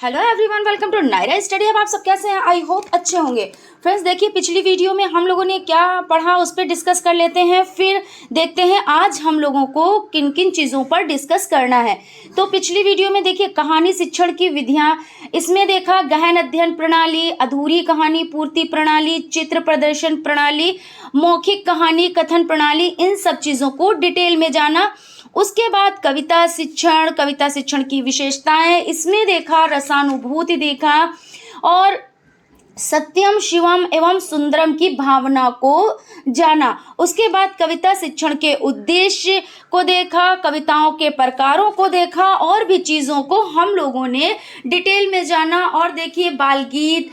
Hello everyone, welcome to Naira study. अब आप सब कैसे हैं? आई होप अच्छे होंगे। फ्रेंड्स देखिए, पिछली वीडियो में हम लोगों ने क्या पढ़ा उस पर डिस्कस कर लेते हैं, फिर देखते हैं आज हम लोगों को किन किन चीज़ों पर डिस्कस करना है। तो पिछली वीडियो में देखिए कहानी शिक्षण की विधियाँ, इसमें देखा गहन अध्ययन प्रणाली, अधूरी कहानी पूर्ति प्रणाली, चित्र प्रदर्शन प्रणाली, मौखिक कहानी कथन प्रणाली, इन सब चीज़ों को डिटेल में जाना। उसके बाद कविता शिक्षण की विशेषताएं, इसमें देखा रसानुभूति देखा और सत्यम शिवम एवं सुंदरम की भावना को जाना। उसके बाद कविता शिक्षण के उद्देश्य को देखा, कविताओं के प्रकारों को देखा और भी चीज़ों को हम लोगों ने डिटेल में जाना। और देखिए बाल गीत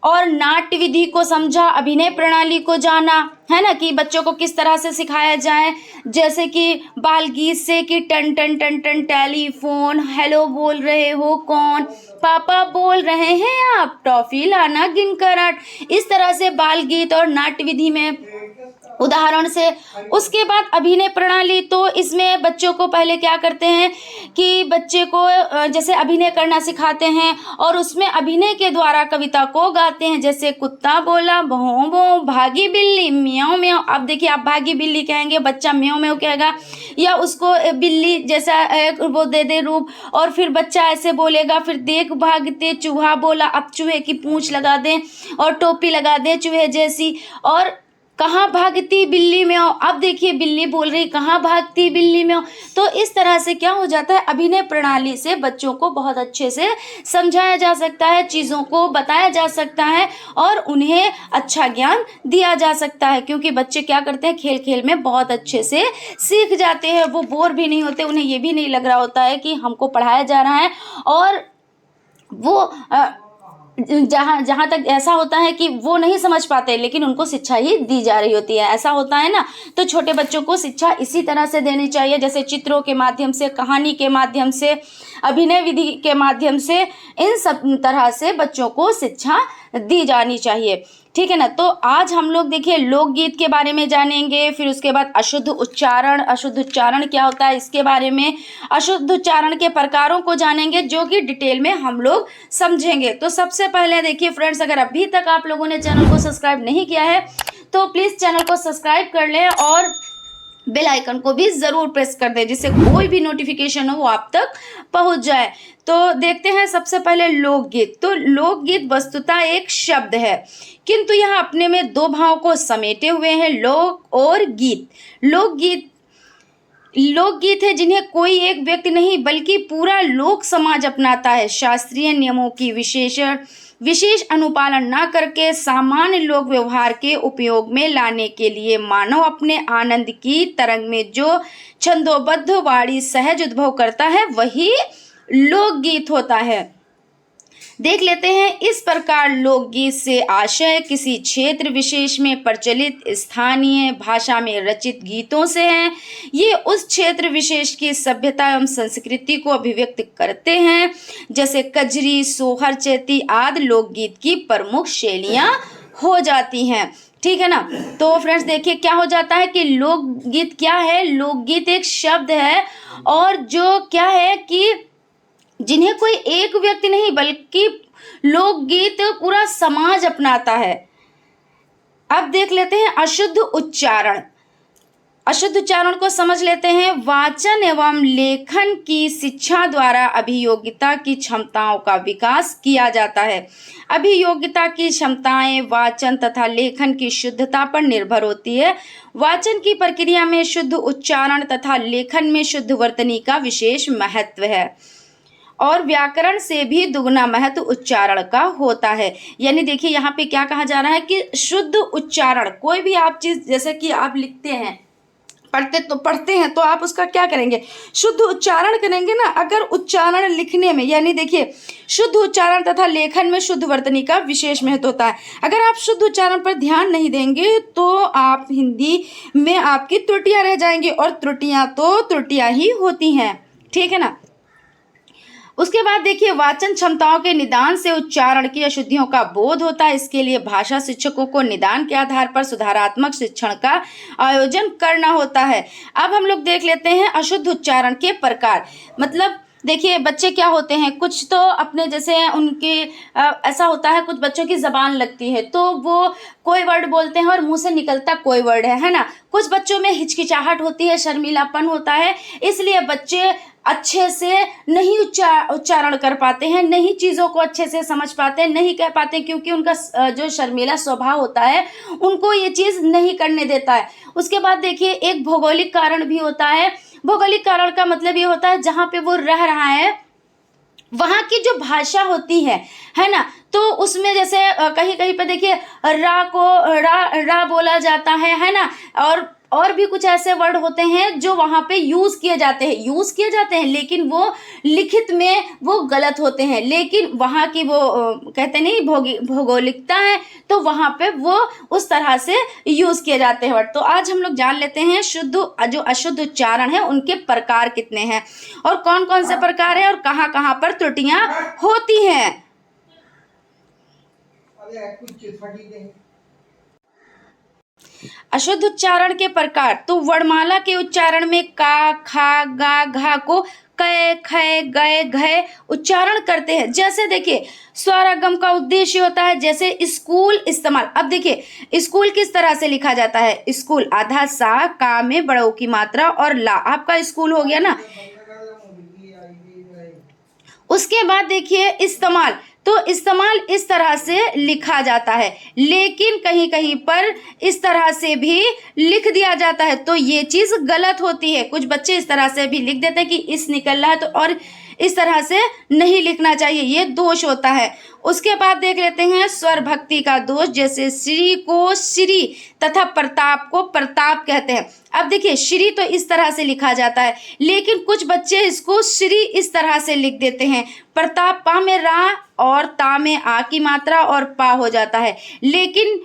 और नाट्य विधि को समझा, अभिनय प्रणाली को जाना, है ना, कि बच्चों को किस तरह से सिखाया जाए। जैसे कि बाल गीत से कि टन टन टन टन टेलीफोन, हेलो बोल रहे हो कौन, पापा बोल रहे हैं आप, टॉफी लाना गिनकर 8, इस तरह से बाल गीत और नाट्य विधि में उदाहरण से। उसके बाद अभिनय प्रणाली, तो इसमें बच्चों को पहले क्या करते हैं कि बच्चे को जैसे अभिनय करना सिखाते हैं और उसमें अभिनय के द्वारा कविता को गाते हैं। जैसे कुत्ता बोला भौं भौं, भागी बिल्ली म्याऊं म्याऊं। अब देखिए आप भागी बिल्ली कहेंगे, बच्चा म्याऊं म्याऊं कहेगा, या उसको बिल्ली जैसा वो दे दे रूप और फिर बच्चा ऐसे बोलेगा। फिर देख भागते चूहा बोला, अब चूहे की पूंछ लगा दें और टोपी लगा दें चूहे जैसी। और कहाँ भागती बिल्ली में हो, अब देखिए बिल्ली बोल रही कहाँ भागती बिल्ली में हो। तो इस तरह से क्या हो जाता है, अभिनय प्रणाली से बच्चों को बहुत अच्छे से समझाया जा सकता है, चीज़ों को बताया जा सकता है और उन्हें अच्छा ज्ञान दिया जा सकता है। क्योंकि बच्चे क्या करते हैं, खेल खेल में बहुत अच्छे से सीख जाते हैं, वो बोर भी नहीं होते, उन्हें ये भी नहीं लग रहा होता है कि हमको पढ़ाया जा रहा है। और वो जहाँ तक ऐसा होता है कि वो नहीं समझ पाते लेकिन उनको शिक्षा ही दी जा रही होती है, ऐसा होता है ना। तो छोटे बच्चों को शिक्षा इसी तरह से देनी चाहिए, जैसे चित्रों के माध्यम से, कहानी के माध्यम से, अभिनय विधि के माध्यम से, इन सब तरह से बच्चों को शिक्षा दी जानी चाहिए, ठीक है ना। तो आज हम लोग देखिए लोकगीत के बारे में जानेंगे, फिर उसके बाद अशुद्ध उच्चारण क्या होता है इसके बारे में, अशुद्ध उच्चारण के प्रकारों को जानेंगे जो कि डिटेल में हम लोग समझेंगे। तो सबसे पहले देखिए फ्रेंड्स, अगर अभी तक आप लोगों ने चैनल को सब्सक्राइब नहीं किया है तो प्लीज़ चैनल को सब्सक्राइब कर लें और बेल आइकन को भी ज़रूर प्रेस कर दें, जिससे कोई भी नोटिफिकेशन हो वो आप तक पहुंच जाए। तो देखते हैं सबसे पहले लोकगीत। तो लोकगीत वस्तुतः एक शब्द है, किंतु यह अपने में दो भावों को समेटे हुए हैं, लोक और गीत। लोकगीत है जिन्हें कोई एक व्यक्ति नहीं बल्कि पूरा लोक समाज अपनाता है। शास्त्रीय नियमों की विशेष अनुपालन न करके सामान्य लोक व्यवहार के उपयोग में लाने के लिए मानव अपने आनंद की तरंग में जो छंदोबद्ध वाणी सहज उद्भव करता है वही लोकगीत होता है। देख लेते हैं, इस प्रकार लोकगीत से आशय किसी क्षेत्र विशेष में प्रचलित स्थानीय भाषा में रचित गीतों से है। ये उस क्षेत्र विशेष की सभ्यता एवं संस्कृति को अभिव्यक्त करते हैं। जैसे कजरी, सोहर, चैती आदि लोकगीत की प्रमुख शैलियाँ हो जाती हैं, ठीक है ना। तो फ्रेंड्स देखिए क्या हो जाता है कि लोकगीत क्या है, लोकगीत एक शब्द है और जो क्या है कि जिन्हें कोई एक व्यक्ति नहीं बल्कि लोकगीत पूरा समाज अपनाता है। अब देख लेते हैं अशुद्ध उच्चारण। अशुद्ध उच्चारण को समझ लेते हैं। वाचन एवं लेखन की शिक्षा द्वारा अभियोगिता की क्षमताओं का विकास किया जाता है। अभियोगिता की क्षमताएं वाचन तथा लेखन की शुद्धता पर निर्भर होती है। वाचन की प्रक्रिया में शुद्ध उच्चारण तथा लेखन में शुद्ध वर्तनी का विशेष महत्व है और व्याकरण से भी दुगना महत्व उच्चारण का होता है। यानी देखिए यहाँ पे क्या कहा जा रहा है कि शुद्ध उच्चारण, कोई भी आप चीज़ जैसे कि आप लिखते हैं, पढ़ते हैं तो आप उसका क्या करेंगे, शुद्ध उच्चारण करेंगे ना। अगर उच्चारण लिखने में, यानी देखिए शुद्ध उच्चारण तथा लेखन में शुद्ध वर्तनी का विशेष महत्व होता है। अगर आप शुद्ध उच्चारण पर ध्यान नहीं देंगे तो आप हिंदी में आपकी त्रुटियां रह जाएंगी और त्रुटियां तो त्रुटियां ही होती हैं, ठीक है ना। उसके बाद देखिए वाचन क्षमताओं के निदान से उच्चारण की अशुद्धियों का बोध होता है। इसके लिए भाषा शिक्षकों को निदान के आधार पर सुधारात्मक शिक्षण का आयोजन करना होता है। अब हम लोग देख लेते हैं अशुद्ध उच्चारण के प्रकार। मतलब देखिए बच्चे क्या होते हैं, कुछ तो अपने जैसे उनके ऐसा होता है, कुछ बच्चों की ज़बान लगती है तो वो कोई वर्ड बोलते हैं और मुंह से निकलता कोई वर्ड है ना। कुछ बच्चों में हिचकिचाहट होती है, शर्मीलापन होता है, इसलिए बच्चे अच्छे से नहीं उच्चारण कर पाते हैं, नहीं चीज़ों को अच्छे से समझ पाते हैं, नहीं कह पाते, क्योंकि उनका जो शर्मीला स्वभाव होता है उनको ये चीज़ नहीं करने देता है। उसके बाद देखिए एक भौगोलिक कारण भी होता है। भौगोलिक कारण का मतलब ये होता है जहाँ पे वो रह रहा है वहाँ की जो भाषा होती है ना, तो उसमें जैसे कहीं कहीं पे देखिए रा को रा बोला जाता है ना, और भी कुछ ऐसे वर्ड होते हैं जो वहाँ पे यूज़ किए जाते हैं, लेकिन वो लिखित में वो गलत होते हैं, लेकिन वहाँ की वो कहते नहीं भौगोलिकता है, तो वहाँ पे वो उस तरह से यूज़ किए जाते हैं वर्ड। तो आज हम लोग जान लेते हैं जो अशुद्ध उच्चारण है उनके प्रकार कितने हैं और कौन कौन से प्रकार है और कहाँ कहाँ पर त्रुटियां होती हैं। अशुद्ध उच्चारण के प्रकार, तो वर्णमाला के उच्चारण में का, खा, गा, घा को कै, खै, गए, घय उच्चारण करते हैं। जैसे देखिए स्वरागम का उद्देश्य होता है, जैसे स्कूल इस्तेमाल। अब देखिए स्कूल किस तरह से लिखा जाता है, स्कूल आधा सा, का में बड़ों की मात्रा और ला, आपका स्कूल हो गया ना। उसके बाद देखिए इस्तेमाल, तो इस्तेमाल इस तरह से लिखा जाता है, लेकिन कहीं कहीं पर इस तरह से भी लिख दिया जाता है, तो ये चीज़ गलत होती है। कुछ बच्चे इस तरह से भी लिख देते हैं कि इस निकल रहा है, तो और इस तरह से नहीं लिखना चाहिए, ये दोष होता है। उसके बाद देख लेते हैं स्वर भक्ति का दोष, जैसे श्री को श्री तथा प्रताप को प्रताप कहते हैं। अब देखिए श्री तो इस तरह से लिखा जाता है, लेकिन कुछ बच्चे इसको श्री इस तरह से लिख देते हैं। प्रताप पा में रा और ता में आ की मात्रा और पा हो जाता है, लेकिन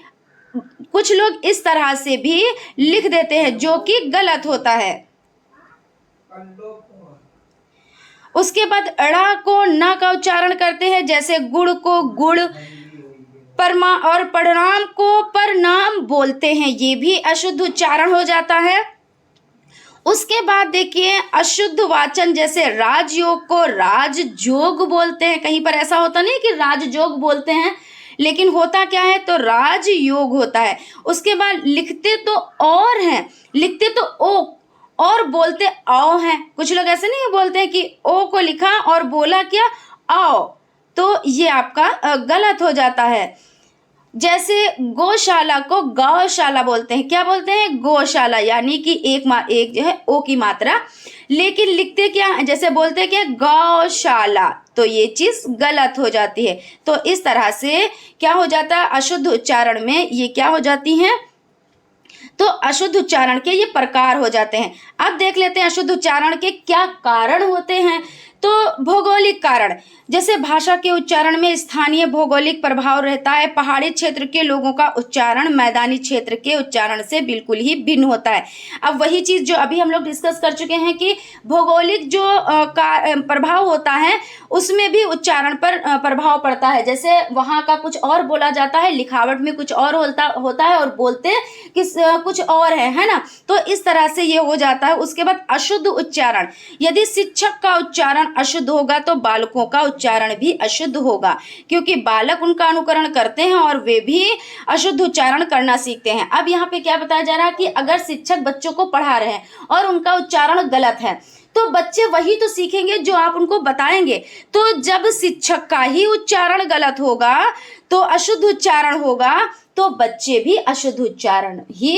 कुछ लोग इस तरह से भी लिख देते हैं जो कि गलत होता है। उसके बाद अड़ा को ना का उच्चारण करते हैं, जैसे गुड़ को गुड़, परमा और परिणाम को परिणाम बोलते हैं, ये भी अशुद्ध उच्चारण हो जाता है। उसके बाद देखिए अशुद्ध वाचन, जैसे राजयोग को राजजोग बोलते हैं, कहीं पर ऐसा होता नहीं कि राजजोग बोलते हैं, लेकिन होता क्या है तो राजयोग होता है। उसके बाद लिखते तो और हैं, लिखते तो ओ और बोलते आओ हैं। कुछ लोग ऐसे नहीं बोलते हैं कि ओ को लिखा और बोला क्या आओ, तो ये आपका गलत हो जाता है। जैसे गौशाला को गौशाला बोलते हैं, क्या बोलते हैं गौशाला, यानी कि एक जो है ओ की मात्रा, लेकिन लिखते क्या जैसे बोलते हैं क्या गौशाला, तो ये चीज गलत हो जाती है। तो इस तरह से क्या हो जाता है अशुद्ध उच्चारण में ये क्या हो जाती हैं, तो अशुद्ध उच्चारण के ये प्रकार हो जाते हैं। अब देख लेते हैं अशुद्ध उच्चारण के क्या कारण होते हैं। तो भौगोलिक कारण, जैसे भाषा के उच्चारण में स्थानीय भौगोलिक प्रभाव रहता है। पहाड़ी क्षेत्र के लोगों का उच्चारण मैदानी क्षेत्र के उच्चारण से बिल्कुल ही भिन्न होता है। अब वही चीज़ जो अभी हम लोग डिस्कस कर चुके हैं कि भौगोलिक जो प्रभाव होता है उसमें भी उच्चारण पर प्रभाव पड़ता है। जैसे वहाँ का कुछ और बोला जाता है, लिखावट में कुछ और होता है और बोलते कुछ और है ना, तो इस तरह से ये हो जाता है। उसके बाद अशुद्ध उच्चारण, यदि शिक्षक का उच्चारण अशुद्ध होगा तो बालकों का उच्चारण भी अशुद्ध होगा, क्योंकि बालक उनका अनुकरण करते हैं और वे भी अशुद्ध उच्चारण करना सीखते हैं। अब यहाँ पे क्या बताया जा रहा है कि अगर शिक्षक बच्चों को पढ़ा रहे हैं और उनका उच्चारण गलत है तो बच्चे वही तो सीखेंगे जो आप उनको बताएंगे। तो जब शिक्षक का ही उच्चारण गलत होगा तो अशुद्ध उच्चारण होगा, तो बच्चे भी अशुद्ध उच्चारण ही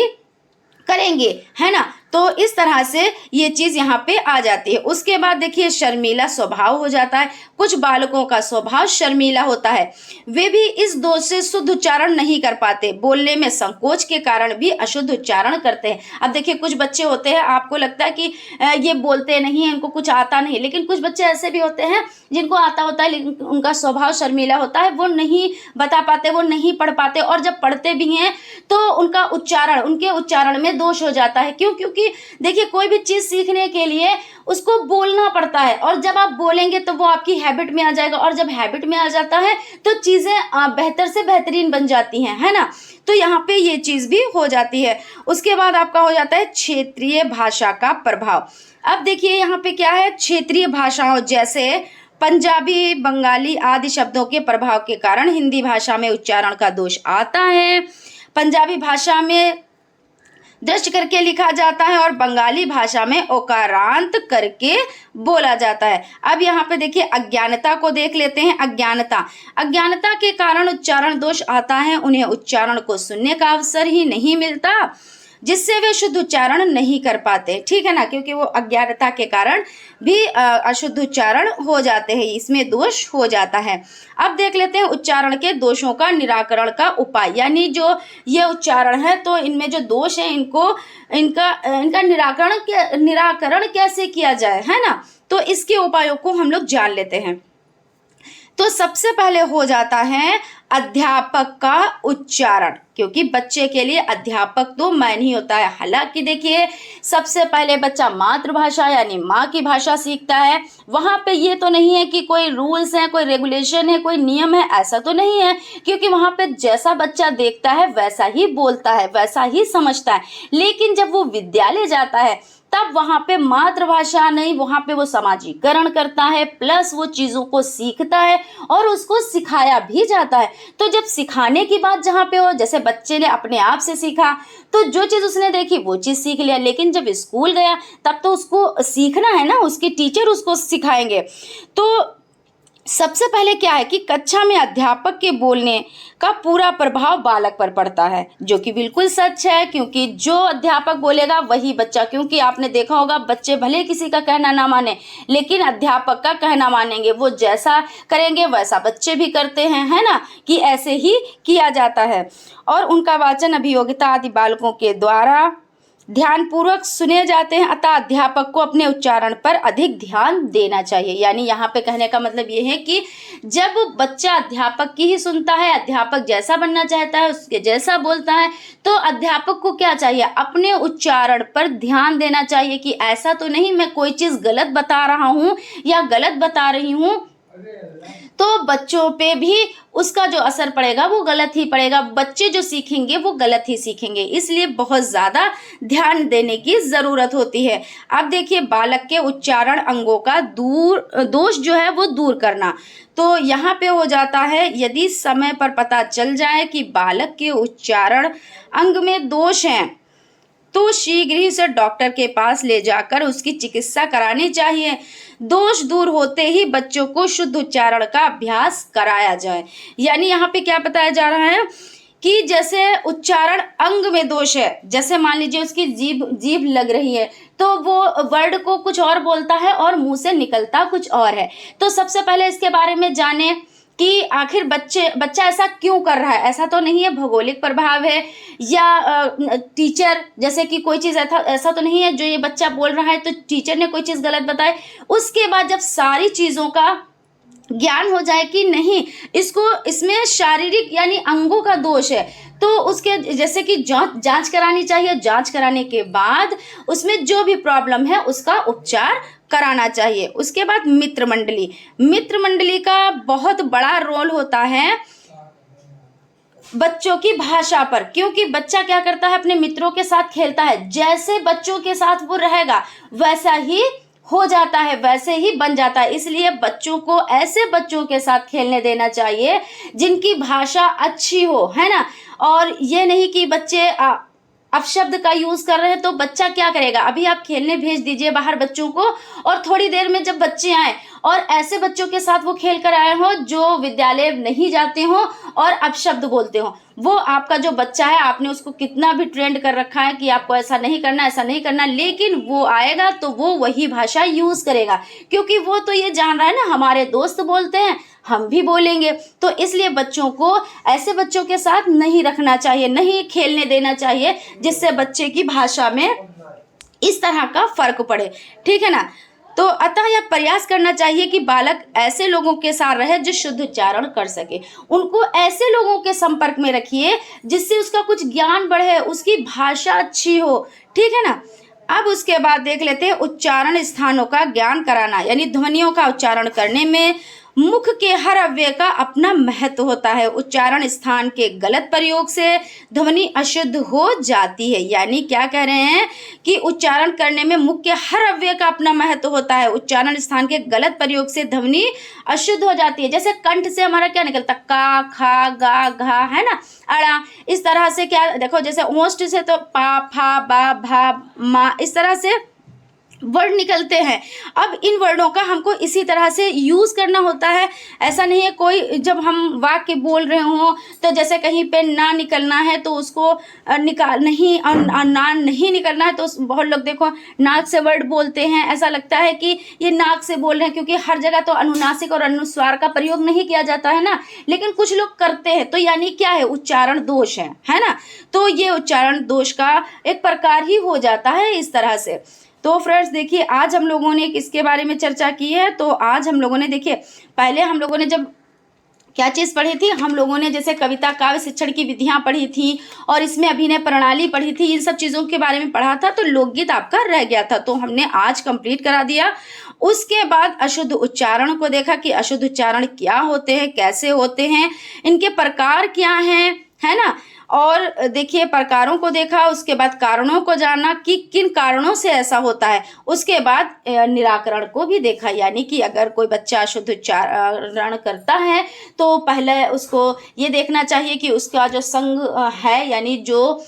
करेंगे, है ना। तो इस तरह से ये चीज़ यहाँ पे आ जाती है। उसके बाद देखिए शर्मीला स्वभाव हो जाता है। कुछ बालकों का स्वभाव शर्मीला होता है, वे भी इस दोष से शुद्ध उच्चारण नहीं कर पाते, बोलने में संकोच के कारण भी अशुद्ध उच्चारण करते हैं। अब देखिए कुछ बच्चे होते हैं, आपको लगता है कि ये बोलते नहीं है, इनको कुछ आता नहीं, लेकिन कुछ बच्चे ऐसे भी होते हैं जिनको आता होता है लेकिन उनका स्वभाव शर्मीला होता है, वो नहीं बता पाते, वो नहीं पढ़ पाते, और जब पढ़ते भी हैं तो उनके उच्चारण में दोष हो जाता है। क्योंकि देखिए कोई भी चीज़ सीखने के लिए उसको बोलना पड़ता है, और जब आप बोलेंगे तो वो आपकी हैबिट में आ जाएगा, और जब हैबिट में आ जाता है तो चीज़ें बेहतर से बेहतरीन बन जाती हैं, है ना। तो यहाँ पे ये चीज़ भी हो जाती है। उसके बाद आपका हो जाता है क्षेत्रीय भाषा का प्रभाव। अब देखिए यहाँ पे क्या है, क्षेत्रीय भाषाओं जैसे पंजाबी, बंगाली आदि शब्दों के प्रभाव के कारण हिंदी भाषा में उच्चारण का दोष आता है। पंजाबी भाषा में दृष्ट करके लिखा जाता है और बंगाली भाषा में ओकारांत करके बोला जाता है। अब यहाँ पे देखिए अज्ञानता को देख लेते हैं। अज्ञानता के कारण उच्चारण दोष आता है। उन्हें उच्चारण को सुनने का अवसर ही नहीं मिलता, जिससे वे शुद्ध उच्चारण नहीं कर पाते, ठीक है ना, क्योंकि वो अज्ञानता के कारण भी अशुद्ध उच्चारण हो जाते हैं, इसमें दोष हो जाता है। अब देख लेते हैं उच्चारण के दोषों का निराकरण का उपाय, यानी जो ये उच्चारण है तो इनमें जो दोष है इनका निराकरण कैसे किया जाए, है ना। तो इसके उपायों को हम लोग जान लेते हैं। तो सबसे पहले हो जाता है अध्यापक का उच्चारण, क्योंकि बच्चे के लिए अध्यापक तो मैन ही होता है। हालांकि देखिए सबसे पहले बच्चा मातृभाषा यानी माँ की भाषा सीखता है। वहाँ पे ये तो नहीं है कि कोई रूल्स हैं, कोई रेगुलेशन है, कोई नियम है, ऐसा तो नहीं है, क्योंकि वहाँ पे जैसा बच्चा देखता है वैसा ही बोलता है, वैसा ही समझता है। लेकिन जब वो विद्यालय जाता है तब वहाँ पे मातृभाषा नहीं, वहाँ पे वो समाजीकरण करता है, प्लस वो चीज़ों को सीखता है और उसको सिखाया भी जाता है। तो जब सिखाने की बात जहाँ पे हो, जैसे बच्चे ने अपने आप से सीखा तो जो चीज़ उसने देखी वो चीज़ सीख लिया, लेकिन जब स्कूल गया तब तो उसको सीखना है ना, उसके टीचर उसको सिखाएंगे। तो सबसे पहले क्या है कि कक्षा में अध्यापक के बोलने का पूरा प्रभाव बालक पर पड़ता है, जो कि बिल्कुल सच है, क्योंकि जो अध्यापक बोलेगा वही बच्चा, क्योंकि आपने देखा होगा बच्चे भले किसी का कहना ना माने लेकिन अध्यापक का कहना मानेंगे। वो जैसा करेंगे वैसा बच्चे भी करते हैं, है ना, कि ऐसे ही किया जाता है। और उनका वाचन अभियोगिता आदि बालकों के द्वारा ध्यानपूर्वक सुने जाते हैं, अतः अध्यापक को अपने उच्चारण पर अधिक ध्यान देना चाहिए। यानी यहाँ पे कहने का मतलब ये है कि जब बच्चा अध्यापक की ही सुनता है, अध्यापक जैसा बनना चाहता है, उसके जैसा बोलता है, तो अध्यापक को क्या चाहिए, अपने उच्चारण पर ध्यान देना चाहिए कि ऐसा तो नहीं मैं कोई चीज़ गलत बता रहा हूँ या गलत बता रही हूँ, तो बच्चों पे भी उसका जो असर पड़ेगा वो गलत ही पड़ेगा। बच्चे जो सीखेंगे वो गलत ही सीखेंगे, इसलिए बहुत ज़्यादा ध्यान देने की ज़रूरत होती है। अब देखिए बालक के उच्चारण अंगों का दोष जो है वो दूर करना। तो यहाँ पे हो जाता है, यदि समय पर पता चल जाए कि बालक के उच्चारण अंग में दोष हैं तो शीघ्र ही उसे डॉक्टर के पास ले जाकर उसकी चिकित्सा करानी चाहिए। दोष दूर होते ही बच्चों को शुद्ध उच्चारण का अभ्यास कराया जाए। यानी यहाँ पे क्या बताया जा रहा है कि जैसे उच्चारण अंग में दोष है, जैसे मान लीजिए उसकी जीभ लग रही है तो वो वर्ड को कुछ और बोलता है और मुंह से निकलता कुछ और है। तो सबसे पहले इसके बारे में जाने कि आखिर बच्चा ऐसा क्यों कर रहा है। ऐसा तो नहीं है भौगोलिक प्रभाव है या टीचर, जैसे कि कोई चीज़ ऐसा तो नहीं है जो ये बच्चा बोल रहा है तो टीचर ने कोई चीज़ गलत बताई। उसके बाद जब सारी चीज़ों का ज्ञान हो जाए कि नहीं इसमें शारीरिक यानी अंगों का दोष है, तो उसके जैसे कि जांच करानी चाहिए। जांच कराने के बाद उसमें जो भी प्रॉब्लम है उसका उपचार कराना चाहिए। उसके बाद मित्र मंडली का बहुत बड़ा रोल होता है बच्चों की भाषा पर, क्योंकि बच्चा क्या करता है अपने मित्रों के साथ खेलता है, जैसे बच्चों के साथ वो रहेगा वैसा ही हो जाता है, वैसे ही बन जाता है। इसलिए बच्चों को ऐसे बच्चों के साथ खेलने देना चाहिए जिनकी भाषा अच्छी हो, है ना। और ये नहीं कि बच्चे अपशब्द का यूज कर रहे हैं तो बच्चा क्या करेगा, अभी आप खेलने भेज दीजिए बाहर बच्चों को और थोड़ी देर में जब बच्चे आए और ऐसे बच्चों के साथ वो खेल कर आए हो जो विद्यालय नहीं जाते हो और अपशब्द बोलते हो, वो आपका जो बच्चा है आपने उसको कितना भी ट्रेंड कर रखा है कि आपको ऐसा नहीं करना ऐसा नहीं करना, लेकिन वो आएगा तो वो वही भाषा यूज करेगा, क्योंकि वो तो ये जान रहा है ना हमारे दोस्त बोलते हैं हम भी बोलेंगे। तो इसलिए बच्चों को ऐसे बच्चों के साथ नहीं रखना चाहिए, नहीं खेलने देना चाहिए जिससे बच्चे की भाषा में इस तरह का फर्क पड़े, ठीक है ना। तो अतः यह प्रयास करना चाहिए कि बालक ऐसे लोगों के साथ रहे जो शुद्ध उच्चारण कर सके। उनको ऐसे लोगों के संपर्क में रखिए जिससे उसका कुछ ज्ञान बढ़े, उसकी भाषा अच्छी हो, ठीक है ना। अब उसके बाद देख लेते हैं उच्चारण स्थानों का ज्ञान कराना, यानी ध्वनियों का उच्चारण करने में मुख के हर अव्यय का अपना महत्व होता है। उच्चारण स्थान के गलत प्रयोग से ध्वनि अशुद्ध हो जाती है। यानी क्या कह रहे हैं कि उच्चारण करने में मुख के हर अव्यय का अपना महत्व होता है। उच्चारण स्थान के गलत प्रयोग से ध्वनि अशुद्ध हो जाती है। जैसे कंठ से हमारा क्या निकलता, का, खा, गा, घा, है ना, अड़ा, इस तरह से क्या देखो, जैसे ओष्ठ से तो पा, फा, बा, भा, मा, इस तरह से वर्ड निकलते हैं। अब इन वर्डों का हमको इसी तरह से यूज़ करना होता है। ऐसा नहीं है कोई जब हम वाक्य बोल रहे हों तो जैसे कहीं पे ना निकलना है तो उसको निकाल नहीं, ना नहीं निकलना है तो बहुत लोग देखो नाक से वर्ड बोलते हैं, ऐसा लगता है कि ये नाक से बोल रहे हैं, क्योंकि हर जगह तो अनुनासिक और अनुस्वार का प्रयोग नहीं किया जाता है ना, लेकिन कुछ लोग करते हैं। तो यानी क्या है, उच्चारण दोष है ना। तो ये उच्चारण दोष का एक प्रकार ही हो जाता है इस तरह से। तो फ्रेंड्स देखिए, आज हम लोगों ने किसके बारे में चर्चा की है, तो आज हम लोगों ने देखिए, पहले हम लोगों ने जब क्या चीज़ पढ़ी थी, हम लोगों ने जैसे कविता काव्य शिक्षण की विधियां पढ़ी थी और इसमें अभिनय प्रणाली पढ़ी थी, इन सब चीज़ों के बारे में पढ़ा था। तो लोकगीत आपका रह गया था, तो हमने आज कंप्लीट करा दिया। उसके बाद अशुद्ध उच्चारण को देखा कि अशुद्ध उच्चारण क्या होते हैं, कैसे होते हैं, इनके प्रकार क्या हैं, है ना। और देखिए प्रकारों को देखा, उसके बाद कारणों को जाना कि किन कारणों से ऐसा होता है। उसके बाद निराकरण को भी देखा, यानी कि अगर कोई बच्चा अशुद्ध उच्चारण करता है तो पहले उसको ये देखना चाहिए कि उसका जो संग है, यानी जो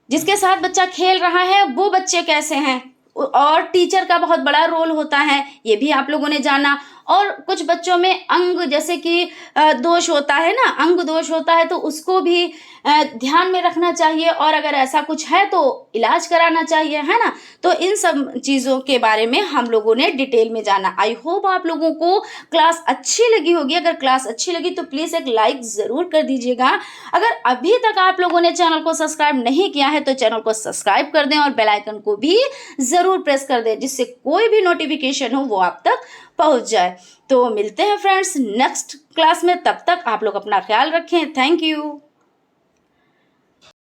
जिसके साथ बच्चा खेल रहा है वो बच्चे कैसे हैं, और टीचर का बहुत बड़ा रोल होता है, ये भी आप लोगों ने जाना। और कुछ बच्चों में अंग जैसे कि दोष होता है ना, अंग दोष होता है, तो उसको भी ध्यान में रखना चाहिए, और अगर ऐसा कुछ है तो इलाज कराना चाहिए, है ना। तो इन सब चीज़ों के बारे में हम लोगों ने डिटेल में जाना। आई होप आप लोगों को क्लास अच्छी लगी होगी। अगर क्लास अच्छी लगी तो प्लीज़ एक लाइक ज़रूर कर दीजिएगा। अगर अभी तक आप लोगों ने चैनल को सब्सक्राइब नहीं किया है तो चैनल को सब्सक्राइब कर दें और बेल आइकन को भी ज़रूर प्रेस कर दें, जिससे कोई भी नोटिफिकेशन हो वो आप तक पहुंच जाए। तो मिलते हैं फ्रेंड्स नेक्स्ट क्लास में, तब तक आप लोग अपना ख्याल रखें। Thank you.